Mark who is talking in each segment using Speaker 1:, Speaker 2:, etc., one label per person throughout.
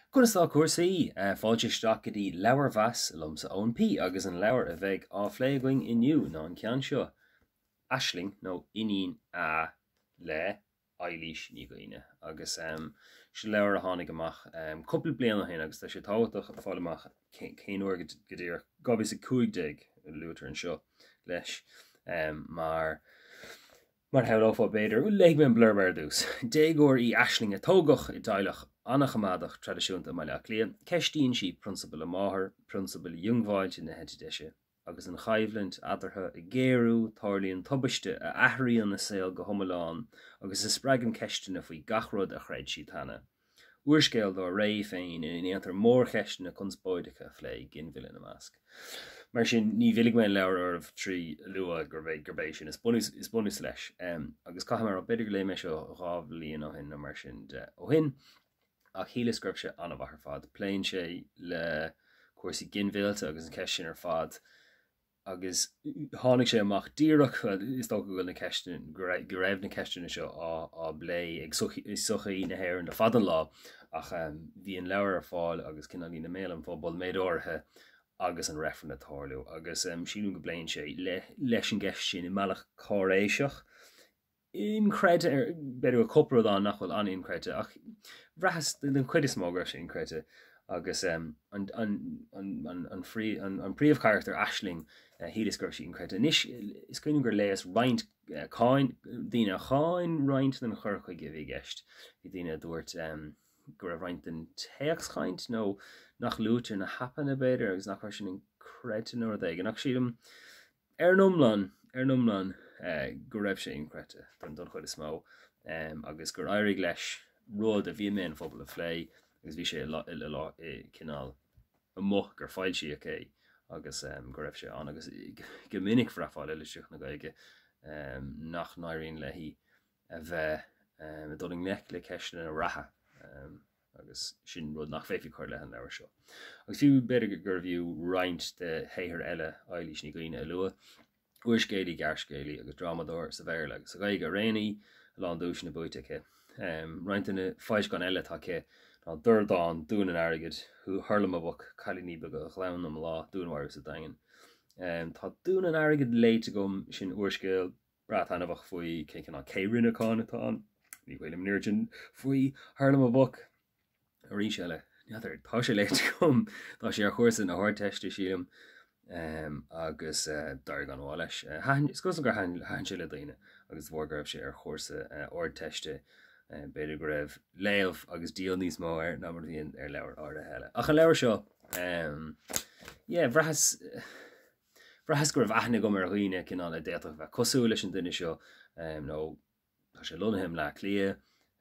Speaker 1: Gurastá cuasaí fáilte í leabhar-mheas lumsa ón pí agus an leabhar a bheith á phléagaing inniu ná an ceann seo. Aisling nó Iníon a le eilís ní gaoine agus se leabhar a tháinig amach cúpla bliana héin agus tá sé táhaach a fáil amach céanúir go dtír gabhí sa 15 luútar an seo leis mar heáá beidir le ben blurbar dús. Déagúir í aisling a tógach i dteilech annach amádach tradiisiúnta mai le líon, ceistíonn si principal a máthair, principal dheonghailte na heitideise, agus an chaimhlint adartha i géirú tarlíonn tubaiste a aithríonn na saoil go thomaláin agus is spreagan ceistena faoi gachród a chreid si tanna. Uairscéal dó ré féin in éantar mór ceistena conspóideacha phlé ginmhile na measc. Mar sin ní bhillig mé leabhar ar trí lua gurbéis sin is bunús leis agus caithe mar beidir le me seo rábhlíon ó hin na mar sin ó hin ach híle scripse anna bhar fad pléin sé le cuasaí ginmhilte agus an ceist sin ar fad agus tháinig sé amach díreach is dó go na ceistin go raibh na ceistina seo á blé ag suchaí na héir na fadan lá ach bhí an leabhar ar fáil agus cinna í na méil an fábal méid orthe agus an refran na tharlú agus sinú go bléin sé leis an gceist sin i meallach choréiseach incréite beidir go copra an nachfuil an incréite ach bhrehas den chuid is mógar sin incréite agus an príomh charachtar aisling hílasgur sin incréite. Nis is cuinnú gur léas roint daoine cháin roint den chorcha go bhí gceist. Bhí daoine dúirt gur roint den teachschaint nó nach lútar na hapanna beidir agus nach sin incréite nó ag nach siadm ar numlan go raibh sé incréite don chuid is mó agus gur éirigh leis rud a bhí mé phobal a phlé agus bhí sé cinál a moch gur fáil si ché agus go raibh sé an agus go minic freaáil eileisteach na gaige nach náiríonn lehí a bheith doling neic le ceisina a ratha agus sin rud nach féifi chuir le an leabhar seo. Agus fiú beidir gur bhíú roint de héithir eile eilís ní gaoine lua uairscéalaí gearcéalaí agus dramadóir sa bhéir le sa gaige réanaí lá dúis na buitecha. Rointainna fáis gan eile tá ché ná dúrdáin dún an airgid chu thurlam a bhuc cailíní be go chláin am lá dúnhhair sa dain. Tá dún an airgid léite gom sin uairscéal brat anamhach faoi céan cérinneáin atá ní bhfuil am níirtin faoi thurlam a bhuc a rí seile. Tá sé léite gom tá sé ar chuirsa na háirteiste sílam agus dar gan bhá leis. Is go gur hain sé le daine agus bhórgraibh sé ar chósa orteiste beidir go raibh léamh agus díal níos mó ar ná mar bhíon ar leabhar áda heile. Ach an leabhar seo bhrethas gur bhhaithna go mar roioine cinál le déach bheith cosú leis an duine seo nó tá sé lunathaim le clia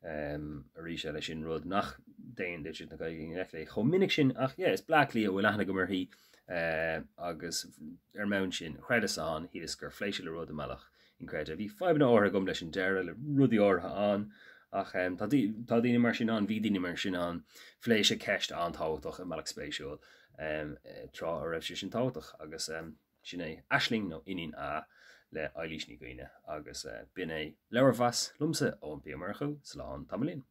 Speaker 1: a rí sé lei sin rud nach déon de na gaigh le chom minic sin ach is blá clia bhfuil leithna go marthaí agus ar mán sin chreideán hí is gur fléisi le rud amach incréide. Bhí 5 ára gom leis an deire le rudí ortha an ach tá daoine mar sin an bhí daoine mar sin an phléise ceist antáhaach a meach spéisiúil trá a raibh sin táhaach agus sin é aisling nó Iníon a le eilís ní gaoine agus bin é leabhar-mheas lumsa ón bíamarchu slán tamlín.